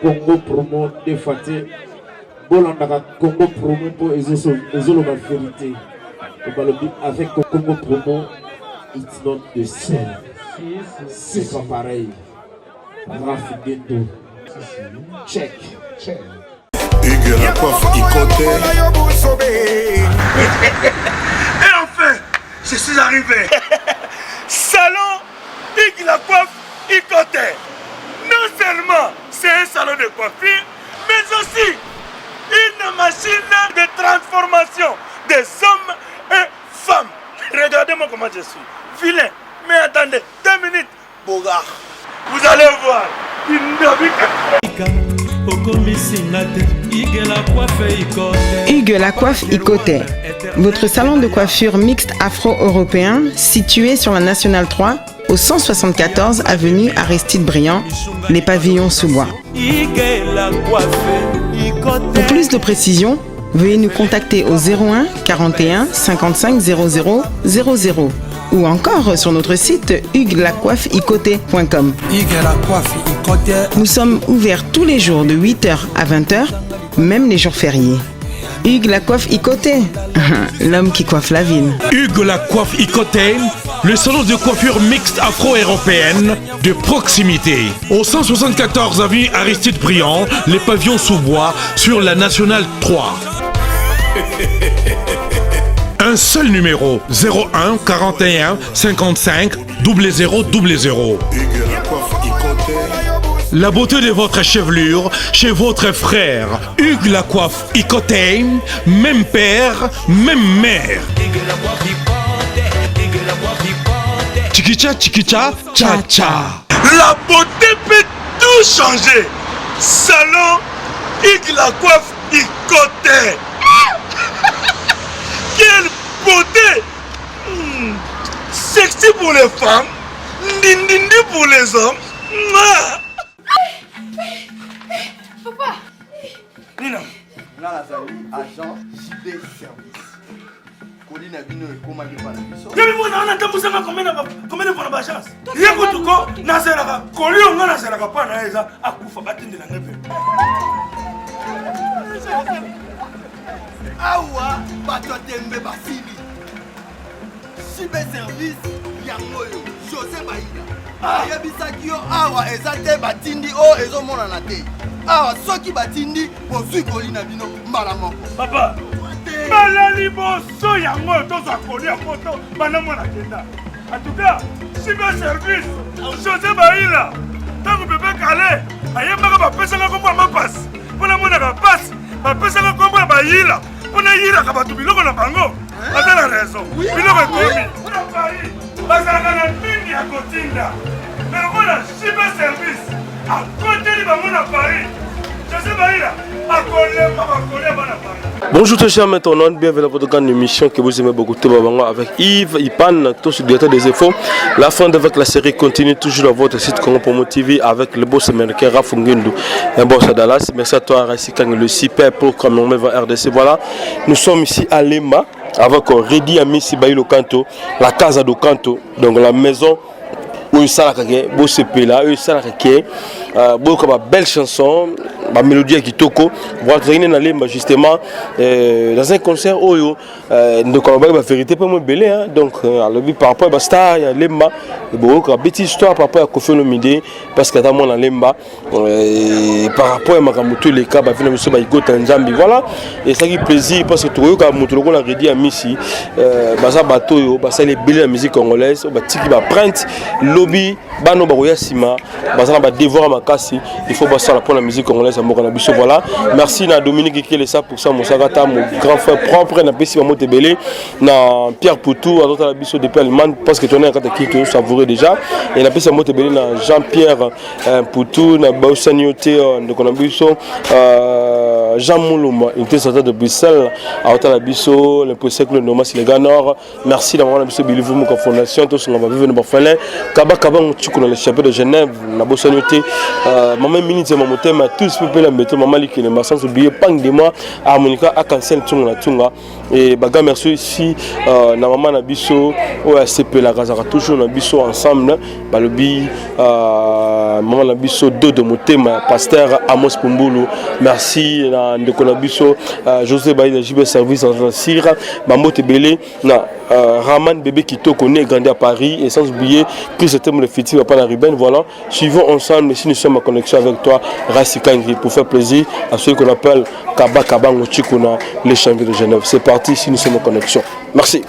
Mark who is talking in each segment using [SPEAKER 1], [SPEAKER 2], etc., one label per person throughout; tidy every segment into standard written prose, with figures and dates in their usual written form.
[SPEAKER 1] Congo promo de Faté, Bolandaka Congo promo pour Ezolo ma vérité. Avec Congo promo, it's not the same. C'est pas pareil. Raf Ghetto. Check.
[SPEAKER 2] Hugues la coiffe Ikoté.
[SPEAKER 3] Et enfin, je suis arrivé. Salon Hugues la coiffe Ikoté. Non seulement c'est un salon de coiffure, mais aussi une machine de transformation des hommes et femmes. Regardez-moi comment je suis. Vilain. Mais attendez, 2 minutes. Bogart. Vous allez voir.
[SPEAKER 4] Hugues la coiffe Ikoté. Votre salon de coiffure mixte afro-européen situé sur la Nationale 3 au 174 avenue Aristide Briand, les pavillons sous bois. Pour plus de précisions, veuillez nous contacter au 01 41 55 00 00 ou encore sur notre site hugueslacoiffeikoté.com. Nous sommes ouverts tous les jours de 8h à 20h, même les jours fériés. Hugues la coiffe Ikoté, l'homme qui coiffe la ville.
[SPEAKER 5] Hugues la coiffe Ikoté, le salon de coiffure mixte afro-européenne de proximité. Au 174 avenue Aristide Briand, les pavillons sous bois sur la Nationale 3. Un seul numéro, 01 41 55 00 00. La beauté de votre chevelure chez votre frère. Hugues la coiffe Ikoté, même père, même mère. Chikicha, chikicha, cha cha.
[SPEAKER 3] La beauté peut tout changer. Salon Hugues la coiffe Ikoté. Quelle beauté! Sexy pour les femmes, dindindi pour les hommes.
[SPEAKER 6] Papa!
[SPEAKER 3] Nina.
[SPEAKER 7] Là, agent JB Service. Colline a venu et comment il va la mission.
[SPEAKER 3] Je vais vous demander combien de fois la chance. Rien que tout cas, Nazaraka, Colline, on a Nazaraka, pas Naïsa, à Koufa, Batin de la Neve.
[SPEAKER 7] Awa, Batotembe Basili. JB Service, Yangoyo, José Baïda. Yabisaki yo awa ezate batindi o ezomona na te. Awa soki batindi bozwi kolina bino mbala moko.
[SPEAKER 3] Papa, balali boso yango toza kolia moto banamona kenda. En tout cas, JB Service, José Baïda. Tango bébé calé, ayemaka bapesanga kombo ma passe. Pona mona ka passe, bapesanga kombo ya Baïda. Pona yira ka batu biloko na bango. Ata la raison. Biloko ekomi. Pona Paris. Bazalaka na mingi ya kotinda. Mais on a JB Service à côté de Paris. Je sais pas, à Paris.
[SPEAKER 8] Bonjour tout chers maintenant, bienvenue à votre grande émission que vous aimez beaucoup avec Yves, Ipan, tout ce directeur des infos. La fin avec la série continue toujours dans votre site Congo Promo TV avec le boss américain Raf Ngundu, un boss à Dallas. Merci à toi Rassikan, le super programme RDC. Voilà, nous sommes ici à Lema avec Redi Amissi Baïlo Kanto, la Casa do Kanto, donc la maison où il s'est là, où il s'est là, belle chanson, ma mélodie qui toko. Voilà, justement dans un concert où donc on va la vérité pas moins belle, donc par rapport à star, il y a Lemba, une petite histoire par rapport à Kofi Olomide parce que dans mon Lemba par rapport à Makamuto les cas, bah finalement ça Igo Tanzambi, voilà, et ça qui plaisir parce que tout le monde montre qu'on a redit à Missi, bah ça bateau, bah ça les belles la musique congolaise, bah tiki bah print lobby bano bakoya sima bazana ba devoir makasi il faut passer pour la musique congolaise à Mokana Biso. Voilà, merci na Dominique qui est 100% mon sagata mon grand frère propre na pesi Mamote Belé na Pierre Poutou à d'autres la Biso depuis Allemagne parce que tu es un qui te savouré déjà et na pesi Mamote Belé na Jean-Pierre Poutou na Baosanioté de Konabiso Jean Mouluma il était sorti de Bruxelles à d'autres la Biso le siècle normal c'est les gars nord. Merci la maman Biso Bilivu mon fondation tous on va vivre dans Barcelone Kaba tu connais le chapelle de Genève na Baosanioté maman minute maman thème tous peut la mettre maman qui ne m'a sans oublier pang de moi harmonica à cancel tunga et baga merci ici na maman na Biso o ACP la Gazara toujours na Biso ensemble balobi maman na Biso deux de mon thème pasteur Amos Pumbulu merci na ndeko na Biso José Baïda JB service en Sira Mamote Belé na Raman bébé Kitoko né grandi à Paris et sans oublier que c'était mon fils va pas la Ruben. Voilà, suivons ensemble si nous sommes en connexion avec toi Rassikangi pour faire plaisir à ceux qu'on appelle Kaba Kaba Ngochikona les champions de Genève. C'est parti si nous sommes en connexion. Merci.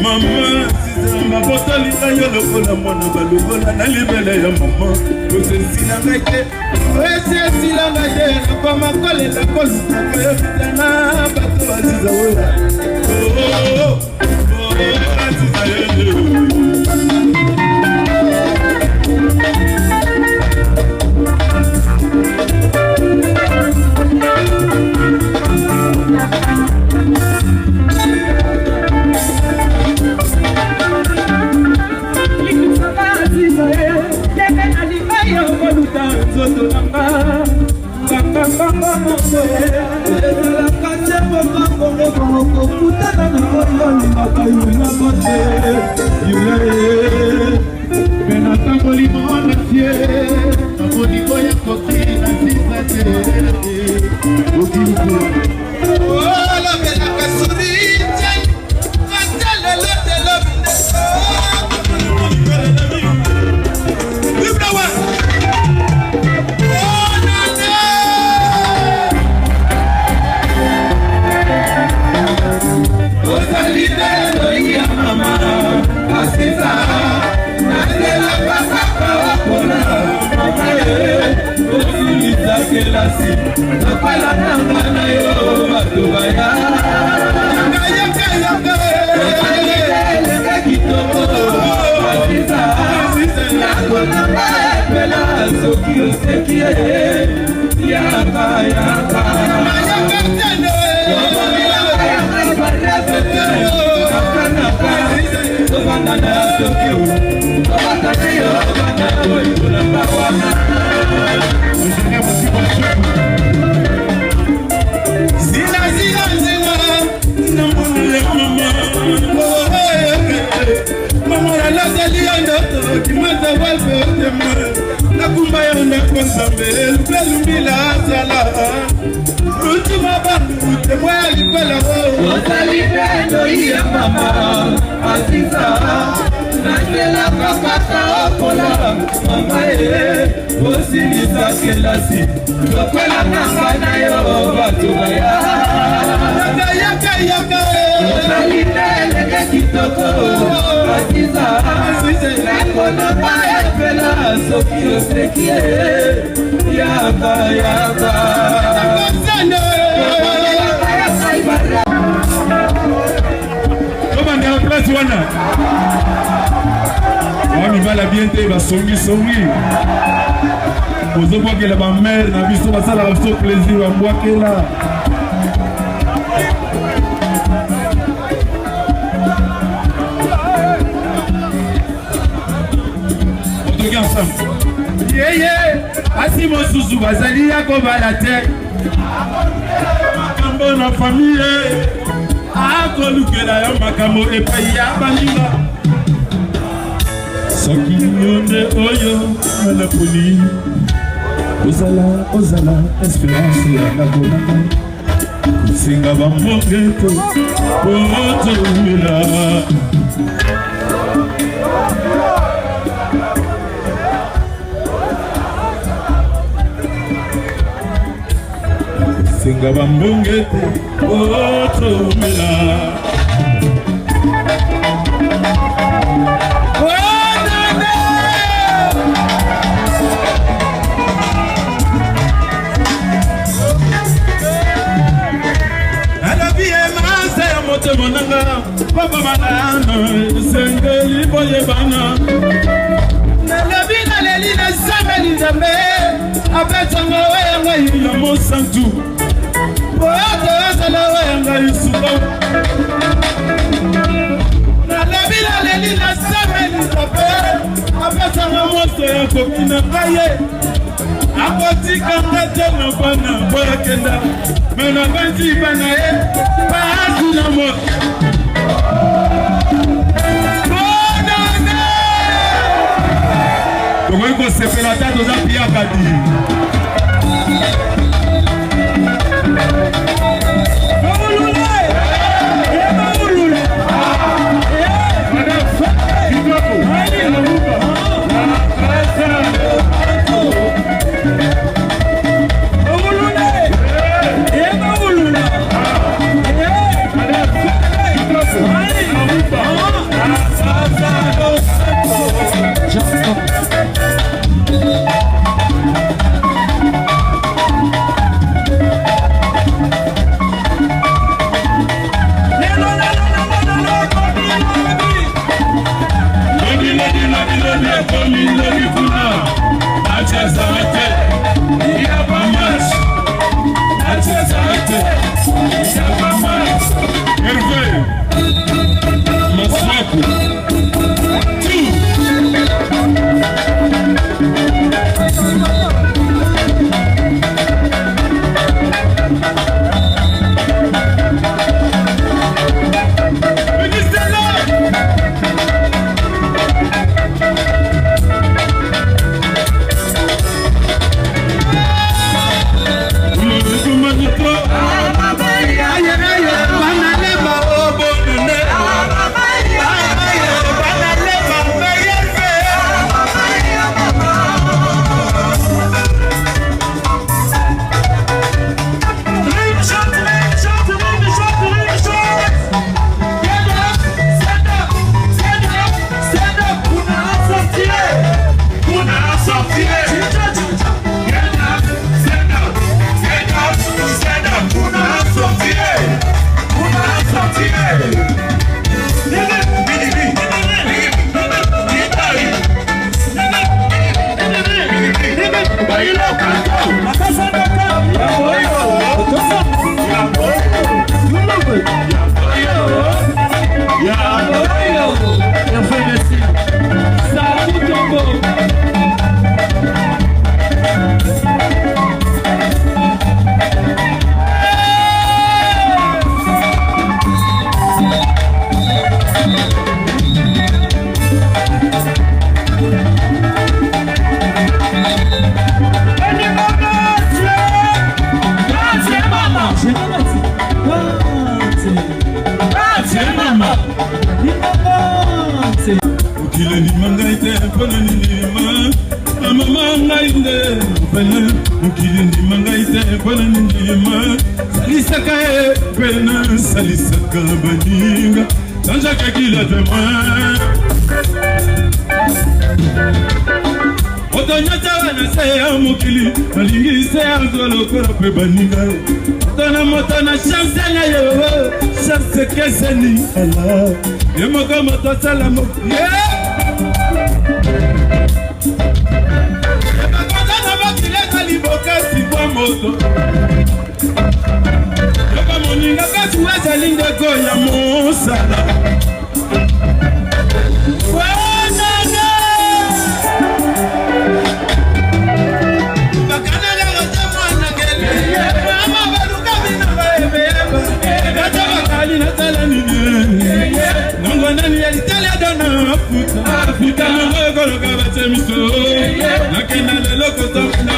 [SPEAKER 7] Mama,
[SPEAKER 3] ozobwakela bamere na biso basalaka biso plaisir bambwakela otoki ensemble yeye asi mosusu bazali ya kobala te makambo na famille akolukela yo makambo epai ya baninga soki nyonde oyo malapoli ozala espérance ya nakonaka kosenga bambonge te po ozomela kosenga bambonge te po ozomela monanga papa malana sengeli boyebana nalobi naleli na sambeli nzambe apetanga weyanga ya mosantu poyoto yozala weyanga isuka nalobi naleli na sambeli nzambe apetanga moso ya koki na kaye akotikanga te na bana boyakenda me na banzi bana ye baasi na moto tokoki kosepela ta toza piyaka di Merci. Ukileni mangaite ponani nima mama ngainde pena ukileni mangaite ponani nima salisaka pena salisaka baninga sanja kakila tema Otonyata wana se mokili alingi se azolo kora pe baninga Tona motona chance na yo chance keseni ala Yemoko moto salamo Yemoko na bakile kaliboka sikwa moto Yoko moninga kasuwa zalinga koya mosala Nani Italia dona Afrika Moko kabate miso Nakena lelo kosapna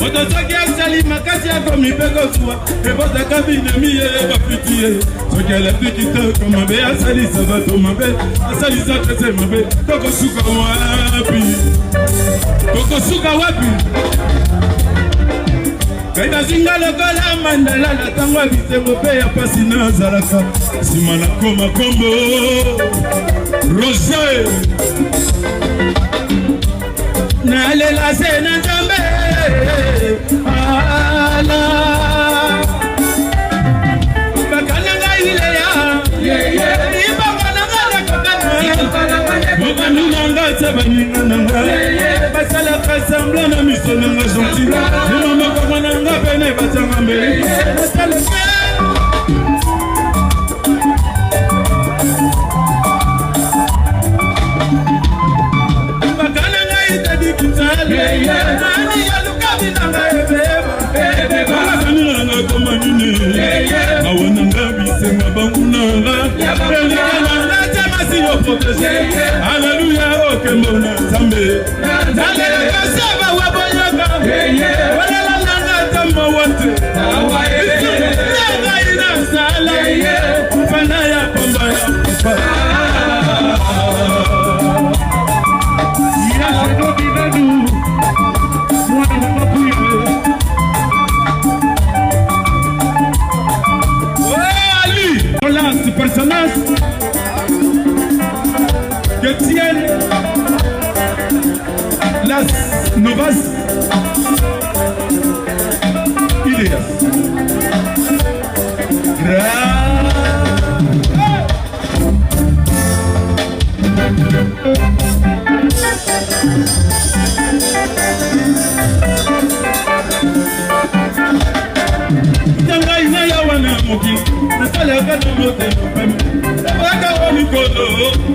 [SPEAKER 3] Otosaki asali makasi yako mipeko suwa Ebota kabine miye bapitiye Soki alapikita komabe asali sabato mabe Asali sakase mabe Koko suka wapi Kaina zinga lokola mandala na tango bisengo pe ya pasi na zalaka sima na koma kombo Rosé na lela se na jambe ala bakananga ile ya ni bakananga la kokana bakananga tsabaninga nanga basala kasambla na misona na gentil mama bakananga bene batanga mbele basala bakananga itadi kitale nani yalukabi nanga ebeba bakananga komanine awananga bisenga bangunanga Alléluia, oh Kembona Zambe. Alléluia, Saba Waboyaga. Wala la nanga tamba wate. Nanga ina sala. Ufana ya komba ya kufa. Ya shado binadu. Mwana mwapuye. Oh Ali. Hola, ce personnage. Que tiennent las novas ideas. Tanga ina ya wana moki, nasala kana mote pami. Baka woni kodo,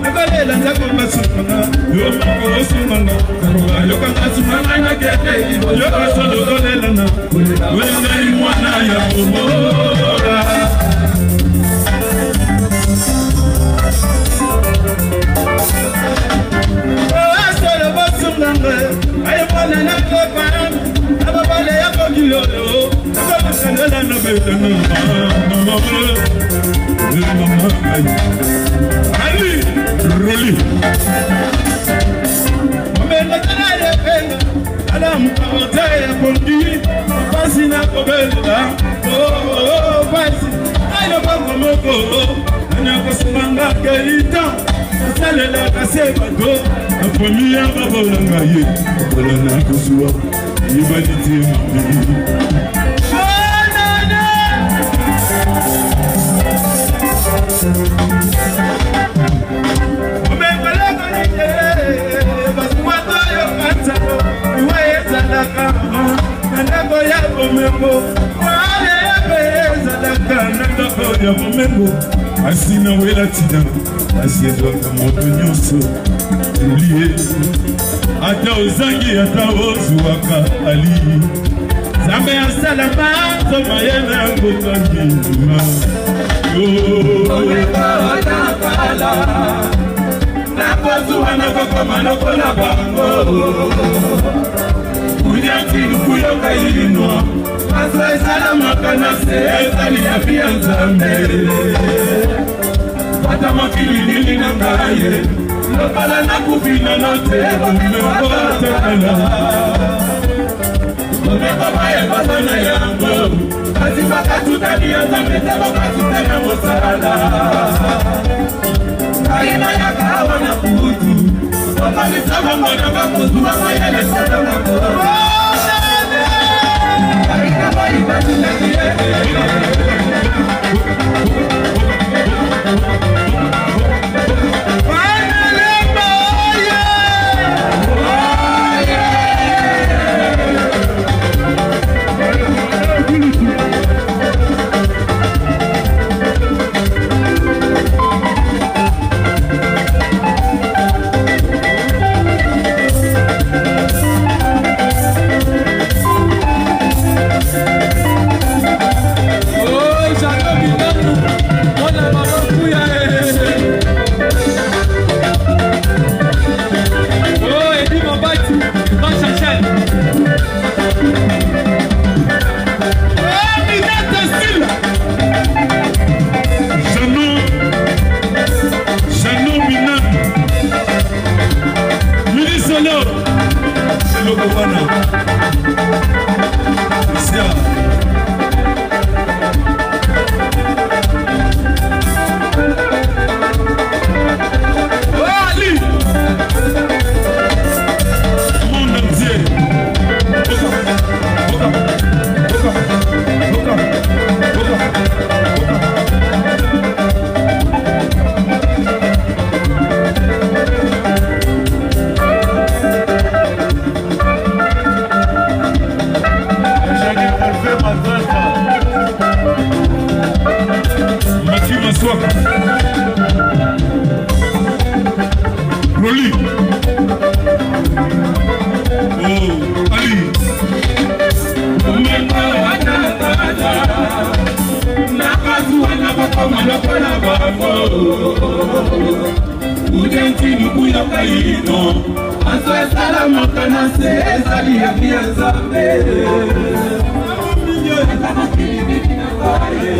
[SPEAKER 3] akalela ndako masumana, yo mako sumana, karuwa yo kanga sumana na kete, yo kasodo dolelana, wena ni mwana ya kumora. Asolo basumanga, ayo mwana na kopam, ababale ya kogilodo, ababale na betana, mama. Ali Roli Mabela tanaye penga Alamu kamote ya kondi Pasi na kobela Oh pasi Ayo bango moko Anya kosumanga kelita Asalela kaseba do Apomi ya babola ngaye Kola na kusuwa Ibalite mabili Asina wela tina asiedoka moto nyonso ulie ata ozangi ata ozuwaka ali Zambe asalama zoma yena ngotangi nduma Nakozuwa nakokoma lokola bango Unya Udenti kuyoka ino Asa esala makana se ezali ya via nzambe Ata makili nini na ngaye Lopala na kufina na tebo Mmewatakala Omeko baye basana yango Kasi bakatutani ya nzambe Tebo katutana mosala Kaina ya kawa na kutu Omalisa mwana bakutu Mamayele sada mako Kaina bayi batulani Udenti kuyoka ino Aso esala makana se ezali ya via nzambe Kama kili nini na baye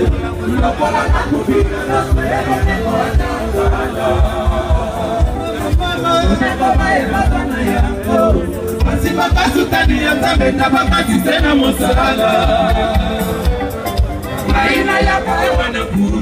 [SPEAKER 3] Lopola na kufina na spero Neko watakala Neko baye bazana yango Asi bakasutani ya nzambe Na bakasi sena mosala Kaina ya kaewa na kuru